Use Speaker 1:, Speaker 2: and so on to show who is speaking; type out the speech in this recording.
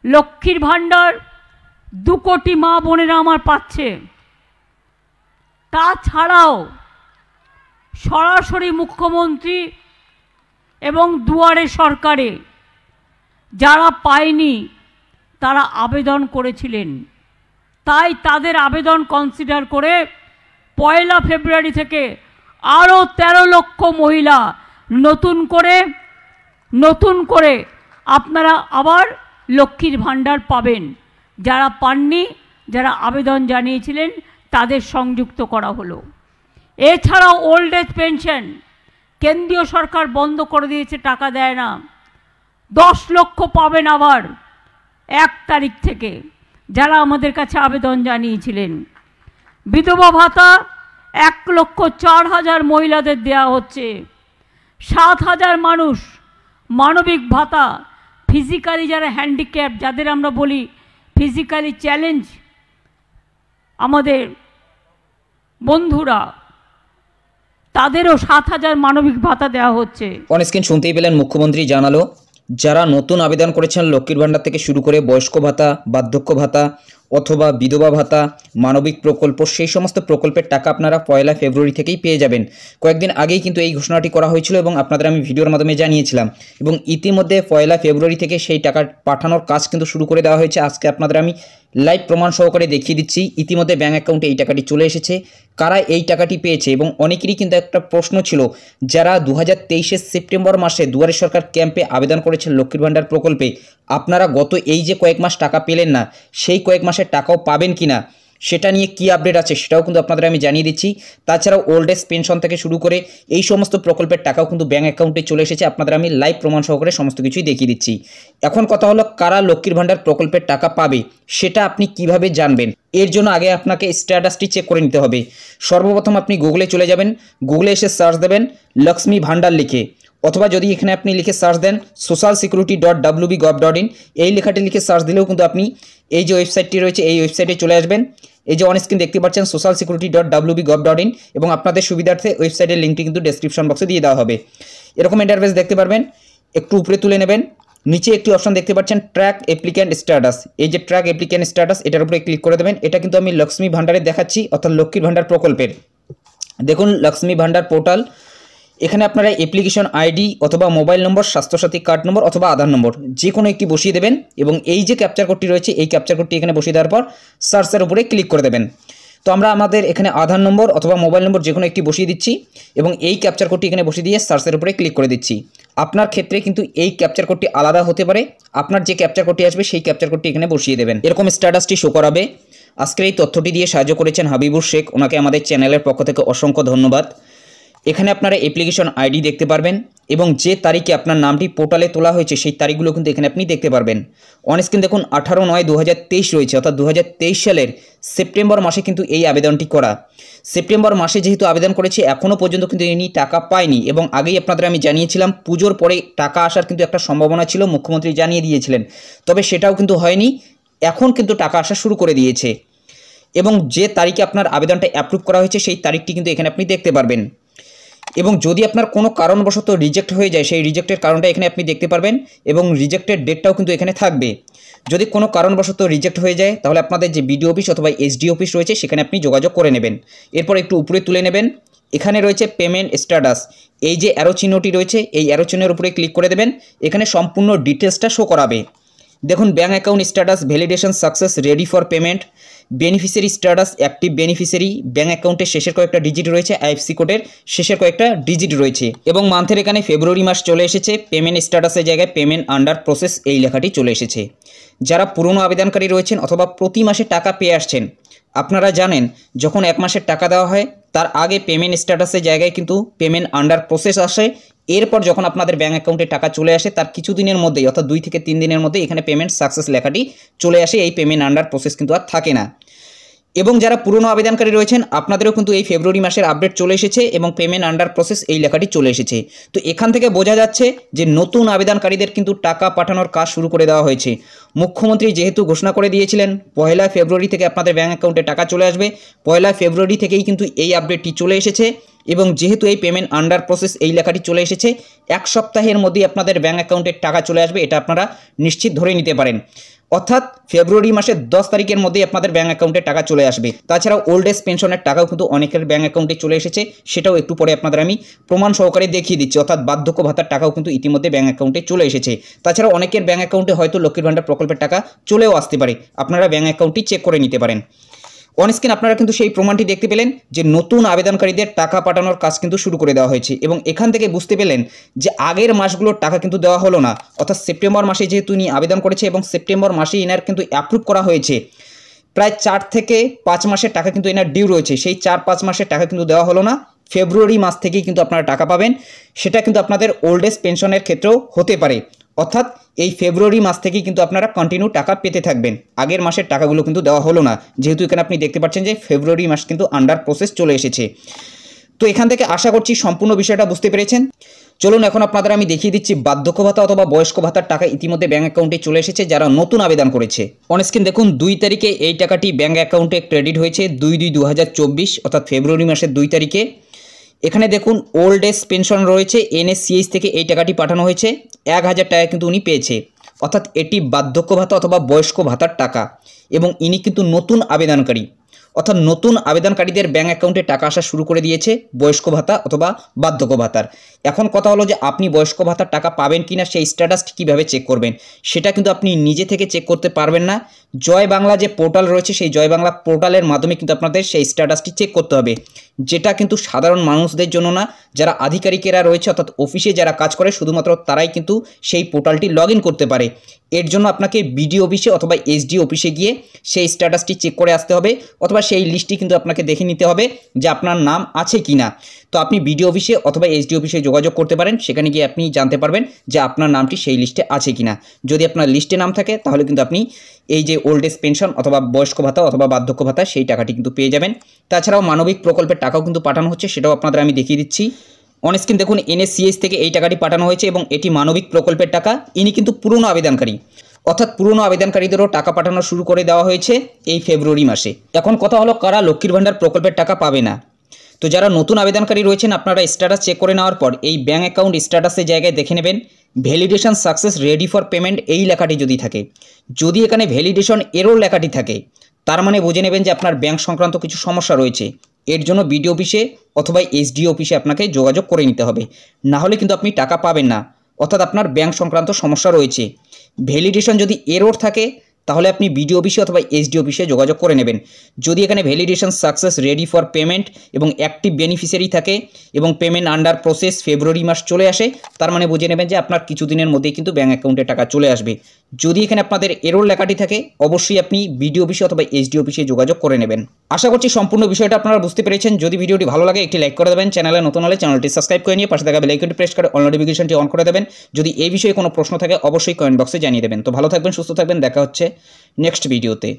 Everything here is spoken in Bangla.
Speaker 1: লক্ষ্মীর ভাণ্ডার 2 কোটি মা বোনেরা আমার পাচ্ছে। তাছাড়াও সরাসরি মুখ্যমন্ত্রী এবং দুয়ারে সরকারে যারা পায়নি তারা আবেদন করেছিলেন, তাই তাদের আবেদন কনসিডার করে 1 ফেব্রুয়ারি থেকে আরও 13 লক্ষ মহিলা নতুন করে আপনারা আবার লক্ষ্মীর ভাণ্ডার পাবেন। যারা পাননি, যারা আবেদন জানিয়েছিলেন তাদের সংযুক্ত করা হলো। এছাড়াও ওল্ড এজ পেনশন কেন্দ্রীয় সরকার বন্ধ করে দিয়েছে, টাকা দেয় না। 10 লক্ষ পাবেন আবার 1 তারিখ থেকে, যারা আমাদের কাছে আবেদন জানিয়েছিলেন। বিধবা ভাতা 1,04,000 মহিলাদের দেয়া হচ্ছে। 7,000 মানুষ মানবিক ভাতা, ফিজিক্যালি যারা হ্যান্ডিক্যাপ, যাদের আমরা বলি ফিজিক্যালি চ্যালেঞ্জ আমাদের বন্ধুরা, তাদেরও 7,000 মানবিক ভাতা দেওয়া হচ্ছে।
Speaker 2: অন স্ক্রিন শুনতেই পেলেন মুখ্যমন্ত্রী জানালো যারা নতুন আবেদন করেছেন লক্ষ্মীর ভাণ্ডার থেকে শুরু করে বয়স্ক ভাতা, বার্ধক্য ভাতা অথবা বিধবা ভাতা, মানবিক প্রকল্প, সেই সমস্ত প্রকল্পের টাকা আপনারা 1 ফেব্রুয়ারি থেকেই পেয়ে যাবেন। কয়েকদিন আগেই কিন্তু এই ঘোষণাটি করা হয়েছিল এবং আপনাদের আমি ভিডিওর মাধ্যমে জানিয়েছিলাম, এবং ইতিমধ্যে 1 ফেব্রুয়ারি থেকে সেই টাকা পাঠানোর কাজ কিন্তু শুরু করে দেওয়া হয়েছে। আজকে আপনাদের আমি লাইভ প্রমাণ সহকারে দেখিয়ে দিচ্ছি। ইতিমধ্যে ব্যাঙ্ক অ্যাকাউন্টে এই টাকাটি চলে এসেছে। কারা এই টাকাটি পেয়েছে, এবং অনেকেরই কিন্তু একটা প্রশ্ন ছিল, যারা 2023 সেপ্টেম্বর মাসে দুয়ারে সরকার ক্যাম্পে আবেদন করেছেন লক্ষ্মীর ভাণ্ডার প্রকল্পে, আপনারা গত এই যে কয়েক মাস টাকা পেলেন না, সেই কয়েক মাসের টাকাও পাবেন কিনা সেটা নিয়ে কি আপডেট আছে সেটাও কিন্তু আপনাদের আমি জানিয়ে দিচ্ছি। তাছাড়াও ওল্ড এজ পেনশন থেকে শুরু করে এই সমস্ত প্রকল্পের টাকাও কিন্তু ব্যাঙ্ক অ্যাকাউন্টে চলে এসেছে। আপনাদের আমি লাইভ প্রমাণ সহকারে সমস্ত কিছুই দেখিয়ে দিচ্ছি। এখন কথা হলো, কারা লক্ষ্মীর ভাণ্ডার প্রকল্পের টাকা পাবে সেটা আপনি কিভাবে জানবেন। এর জন্য আগে আপনাকে স্ট্যাটাসটি চেক করে নিতে হবে। সর্বপ্রথম আপনি গুগলে চলে যাবেন, গুগলে এসে সার্চ দেবেন লক্ষ্মী ভাণ্ডার লিখে, অথবা যদি এখানে আপনি লিখে সার্চ দেন socialsecurity.wb.gov.in, এই লেখাটি লিখে সার্চ দিলেও কিন্তু আপনি এই যে ওয়েবসাইটটি রয়েছে এই ওয়েবসাইটে চলে আসবেন। এই যে অন স্ক্রিন দেখতে পাচ্ছেন socialsecurity.wb.gov.in, এবং আপনাদের সুবিধার্থে ওয়েবসাইটের লিঙ্কটি কিন্তু ডেসক্রিপশন বক্সে দিয়ে দেওয়া হবে। এরকম ইন্টারফেস দেখতে পারবেন। একটু উপরে তুলে নেবেন, নিচে একটি অপশন দেখতে পাচ্ছেন ট্র্যাক অ্যাপ্লিক্যান্ট স্ট্যাটাস। এই যে ট্র্যাক অ্যাপ্লিক্যান্ট স্ট্যাটাস, এটার উপরে ক্লিক করে দেবেন। এটা কিন্তু আমি লক্ষ্মী ভাণ্ডারে দেখাচ্ছি, অর্থাৎ লক্ষ্মীর ভাণ্ডার প্রকল্পের। দেখুন লক্ষ্মী ভাণ্ডার পোর্টাল, এখানে আপনারা অ্যাপ্লিকেশন আইডি অথবা mobile number, Swasthya Sathi card number অথবা আধার নম্বর যে কোনো একটি বসিয়ে দেবেন, এবং এই যে ক্যাপচার কোডটি রয়েছে এই ক্যাপচার কোডটি এখানে বসিয়ে দেওয়ার পর সার্চের উপরে ক্লিক করে দেবেন। তো আমরা আমাদের এখানে আধার নম্বর অথবা মোবাইল নম্বর যে কোনো একটি বসিয়ে দিচ্ছি, এবং এই ক্যাপচার কোডটি এখানে বসিয়ে দিয়ে সার্চের উপরে ক্লিক করে দিচ্ছি। আপনার ক্ষেত্রে কিন্তু এই ক্যাপচার কোডটি আলাদা হতে পারে, আপনার যে ক্যাপচার কোডটি আসবে সেই ক্যাপচার কোডটি এখানে বসিয়ে দেবেন। এরকম স্ট্যাটাসটি শো করাবে। আজকের এই তথ্যটি দিয়ে সাহায্য করেছেন হাবিবুর শেখ, ওনাকে আমাদের চ্যানেলের পক্ষ থেকে অসংখ্য ধন্যবাদ। এখানে আপনারা অ্যাপ্লিকেশন আইডি দেখতে পারবেন, এবং যে তারিখে আপনার নামটি পোর্টালে তোলা হয়েছে সেই তারিখগুলো কিন্তু এখানে আপনি দেখতে পারবেন। অন স্ক্রিন দেখুন 18/9/2023 রয়েছে, অর্থাৎ 2023 সালের সেপ্টেম্বর মাসে কিন্তু এই আবেদনটি করা। সেপ্টেম্বর মাসে যেহেতু আবেদন করেছে, এখনও পর্যন্ত কিন্তু ইনি টাকা পায়নি, এবং আগেই আপনাদের আমি জানিয়েছিলাম পুজোর পরে টাকা আসার কিন্তু একটা সম্ভাবনা ছিল, মুখ্যমন্ত্রী জানিয়ে দিয়েছিলেন, তবে সেটাও কিন্তু হয়নি। এখন কিন্তু টাকা আসা শুরু করে দিয়েছে, এবং যে তারিখে আপনার আবেদনটা অ্যাপ্রুভ করা হয়েছে সেই তারিখটি কিন্তু এখানে আপনি দেখতে পারবেন। এবং যদি আপনার কোনো কারণবশত রিজেক্ট হয়ে যায়, সেই রিজেক্টের কারণটা এখানে আপনি দেখতে পারবেন, এবং রিজেক্টের ডেটটাও কিন্তু এখানে থাকবে। যদি কোনো কারণবশত রিজেক্ট হয়ে যায় তাহলে আপনাদের যে বিডিও অফিস অথবা এসডি অফিস রয়েছে সেখানে আপনি যোগাযোগ করে নেবেন। এরপর একটু উপরে তুলে নেবেন, এখানে রয়েছে পেমেন্ট স্ট্যাটাস, এই যে অ্যারো চিহ্নটি রয়েছে এই অ্যারো চিহ্নের উপরে ক্লিক করে দেবেন। এখানে সম্পূর্ণ ডিটেলসটা শো করাবে। দেখুন bank account status validation success, ready for payment, beneficiary status active beneficiary, bank অ্যাকাউন্টের শেষের কয়েকটা ডিজিট রয়েছে, আইএফসি কোডের শেষের কয়েকটা ডিজিট রয়েছে, এবং মান্থের এখানে ফেব্রুয়ারি মাস চলে এসেছে। পেমেন্ট স্ট্যাটাসের জায়গায় পেমেন্ট আন্ডার প্রসেস এই লেখাটি চলে এসেছে। যারা পুরনো আবেদনকারী রয়েছেন অথবা প্রতি মাসে টাকা পেয়ে আসছেন, আপনারা জানেন যখন 1 মাসের টাকা দেওয়া হয় তার আগে পেমেন্ট স্ট্যাটাসের জায়গায় কিন্তু পেমেন্ট আন্ডার প্রসেস আসে। এরপর যখন আপনাদের ব্যাঙ্ক অ্যাকাউন্টে টাকা চলে আসে তার কিছুদিনের মধ্যেই, অর্থাৎ 2 থেকে 3 দিনের মধ্যে এখানে পেমেন্ট সাকসেস লেখাটি চলে আসে। এই পেমেন্ট আন্ডার প্রসেস কিন্তু আর থাকে না। এবং যারা পুরনো আবেদনকারী রয়েছেন আপনাদেরও কিন্তু এই ফেব্রুয়ারি মাসের আপডেট চলে এসেছে, এবং পেমেন্ট আন্ডার প্রসেস এই লেখাটি চলে এসেছে। তো এখান থেকে বোঝা যাচ্ছে যে নতুন আবেদনকারীদের কিন্তু টাকা পাঠানোর কাজ শুরু করে দেওয়া হয়েছে। মুখ্যমন্ত্রী যেহেতু ঘোষণা করে দিয়েছিলেন 1 ফেব্রুয়ারি থেকে আপনাদের ব্যাঙ্ক অ্যাকাউন্টে টাকা চলে আসবে, 1 ফেব্রুয়ারি থেকেই কিন্তু এই আপডেটটি চলে এসেছে। এবং যেহেতু এই পেমেন্ট আন্ডার প্রসেস এই লেখাটি চলে এসেছে, 1 সপ্তাহের মধ্যেই আপনাদের ব্যাঙ্ক অ্যাকাউন্টে টাকা চলে আসবে, এটা আপনারা নিশ্চিত ধরে নিতে পারেন। অর্থাৎ ফেব্রুয়ারি মাসের 10 তারিখের মধ্যেই আপনাদের ব্যাঙ্ক অ্যাকাউন্টে টাকা চলে আসবে। তাছাড়াও ওল্ড এজ পেনশনের টাকাও কিন্তু অনেকের ব্যাঙ্ক অ্যাকাউন্টে চলে এসেছে, সেটাও একটু পরে আপনাদের আমি প্রমাণ সহকারে দেখিয়ে দিচ্ছি। অর্থাৎ বার্ধক্য ভাতার টাকাও কিন্তু ইতিমধ্যে ব্যাঙ্ক অ্যাকাউন্টে চলে এসেছে। তাছাড়াও অনেকের ব্যাঙ্ক অ্যাকাউন্টে হয়তো লক্ষ্মীর ভাণ্ডার প্রকল্পের টাকা চলেও আসতে পারে, আপনারা ব্যাঙ্ক অ্যাকাউন্টটি চেক করে নিতে পারেন। অনস্ক্রিন আপনারা কিন্তু সেই প্রমাণটি দেখতে পেলেন যে নতুন আবেদনকারীদের টাকা পাঠানোর কাজ কিন্তু শুরু করে দেওয়া হয়েছে, এবং এখান থেকে বুঝতে পেলেন যে আগের মাসগুলোর টাকা কিন্তু দেওয়া হলো না। অর্থাৎ সেপ্টেম্বর মাসে যেহেতু ইনি আবেদন করেছে এবং সেপ্টেম্বর মাসে এনার কিন্তু অ্যাপ্রুভ করা হয়েছে, প্রায় 4 থেকে 5 মাসের টাকা কিন্তু এনার ডিউ রয়েছে, সেই 4-5 মাসের টাকা কিন্তু দেওয়া হলো না। ফেব্রুয়ারি মাস থেকেই কিন্তু আপনারা টাকা পাবেন। সেটা কিন্তু আপনাদের ওল্ড এজ পেনশনের ক্ষেত্রেও হতে পারে। অর্থাৎ এই ফেব্রুয়ারি মাস থেকেই কিন্তু আপনারা কন্টিনিউ টাকা পেতে থাকবেন। আগের মাসের টাকাগুলো কিন্তু দেওয়া হলো না, যেহেতু এখানে আপনি দেখতে পাচ্ছেন যে ফেব্রুয়ারি মাস কিন্তু আন্ডার প্রসেস চলে এসেছে। তো এখান থেকে আশা করছি সম্পূর্ণ বিষয়টা বুঝতে পেরেছেন। চলুন এখন আপনাদের আমি দেখিয়ে দিচ্ছি বার্ধক্য ভাতা অথবা বয়স্ক ভাতার টাকা ইতিমধ্যে ব্যাঙ্ক অ্যাকাউন্টে চলে এসেছে যারা নতুন আবেদন করেছে। অনস্ক্রিন দেখুন 2 তারিখে এই টাকাটি ব্যাঙ্ক অ্যাকাউন্টে ক্রেডিট হয়েছে, 2/2/2024 অর্থাৎ ফেব্রুয়ারি মাসের 2 তারিখে। এখানে দেখুন ওল্ড এজ পেনশন রয়েছে, NSCH থেকে এই টাকাটি পাঠানো হয়েছে, 1000 টাকা কিন্তু উনি পেয়েছে। অর্থাৎ এটি বার্ধক্য ভাতা অথবা বয়স্ক ভাতার টাকা, এবং ইনি কিন্তু নতুন আবেদনকারী। অর্থাৎ নতুন আবেদনকারীদের ব্যাঙ্ক অ্যাকাউন্টে টাকা আসা শুরু করে দিয়েছে বয়স্ক ভাতা অথবা বার্ধক্য ভাতার। এখন কথা হলো যে আপনি বয়স্ক ভাতার টাকা পাবেন কিনা সেই স্ট্যাটাসটি কীভাবে চেক করবেন, সেটা কিন্তু আপনি নিজে থেকে চেক করতে পারবেন না। জয় বাংলা যে পোর্টাল রয়েছে সেই জয় বাংলা পোর্টালের মাধ্যমে কিন্তু আপনাদের সেই স্ট্যাটাসটি চেক করতে হবে, যেটা কিন্তু সাধারণ মানুষদের জন্য না, যারা আধিকারিকেরা রয়েছে অর্থাৎ অফিসে যারা কাজ করে শুধুমাত্র তারাই কিন্তু সেই পোর্টালটি লগ ইন করতে পারে। এর জন্য আপনাকে বিডিও অফিসে অথবা এসডি অফিসে গিয়ে সেই স্ট্যাটাসটি চেক করে আসতে হবে, অথবা সেই লিস্টটি কিন্তু আপনাকে দেখে নিতে হবে যে আপনার নাম আছে কি না। তো আপনি বিডিও অফিসে অথবা এসডি অফিসে যোগাযোগ করতে পারেন, সেখানে গিয়ে আপনি জানতে পারবেন যে আপনার নামটি সেই লিস্টে আছে কি না। যদি আপনার লিস্টে নাম থাকে তাহলে কিন্তু আপনি এই যে ওল্ড এজ পেনশন অথবা বয়স্ক ভাতা অথবা বার্ধক্য ভাতা সেই টাকাটি কিন্তু পেয়ে যাবেন। তাছাড়াও মানবিক প্রকল্পের টাকাও কিন্তু পাঠানো হচ্ছে, সেটাও আপনাদের আমি দেখিয়ে দিচ্ছি। অনস্ক্রিন দেখুন NSCH থেকে এই টাকাটি পাঠানো হয়েছে এবং এটি মানবিক প্রকল্পের টাকা। ইনি কিন্তু পুরনো আবেদনকারী, অর্থাৎ পুরনো আবেদনকারীদেরও টাকা পাঠানো শুরু করে দেওয়া হয়েছে এই ফেব্রুয়ারি মাসে। এখন কথা হলো কারা লক্ষ্মীর ভাণ্ডার প্রকল্পের টাকা পাবে না। তো যারা নতুন আবেদনকারী রয়েছেন আপনারা স্ট্যাটাস চেক করে নেওয়ার পর এই ব্যাঙ্ক অ্যাকাউন্ট স্ট্যাটাসের জায়গায় দেখে নেবেন validation success ready for payment এই লেখাটি যদি থাকে। যদি এখানে ভ্যালিডেশন এরর লেখাটি থাকে তার মানে বুঝে নেবেন যে আপনার ব্যাঙ্ক সংক্রান্ত কিছু সমস্যা রয়েছে। এর জন্য বিডিও অফিসে অথবা এসডিও অফিসে আপনাকে যোগাযোগ করে নিতে হবে, না হলে কিন্তু আপনি টাকা পাবেন না। অর্থাৎ আপনার ব্যাঙ্ক সংক্রান্ত সমস্যা রয়েছে। ভ্যালিডেশন যদি এরর থাকে তাহলে আপনি বিডিও অফিসে অথবা এসডি অফিসে যোগাযোগ করে নেবেন। যদি এখানে validation success ready for payment এবং অ্যাক্টিভ বেনিফিশিয়ারি থাকে এবং পেমেন্ট আন্ডার প্রসেস ফেব্রুয়ারি মাস চলে আসে, তার মানে বুঝে নেবেন যে আপনার কিছুদিনের মধ্যেই কিন্তু ব্যাঙ্ক অ্যাকাউন্টে টাকা চলে আসবে। যদি এখানে আপনাদের এরর লেখাটি থাকে অবশ্যই আপনি বিডিও অফিসে অথবা এসডি অফিসে যোগাযোগ করে নেবেন। আশা করছি সম্পূর্ণ বিষয়টা আপনারা বুঝতে পেরেছেন। যদি ভিডিওটি ভালো লাগে একটি লাইক করে দেবেন, চ্যানেলে নতুন হলে চ্যানেলটি সাবস্ক্রাইব করে নিয়ে পাশে থাকা বেল আইকনটি প্রেস করে অল নোটিফিকেশনটি অন করে দেবেন। যদি এই বিষয়ে কোনো প্রশ্ন থাকে অবশ্যই কমেন্ট বক্সে জানিয়ে দেবেন। তো ভালো থাকবেন, সুস্থ থাকবেন, দেখা হচ্ছে নেক্সট ভিডিওতে।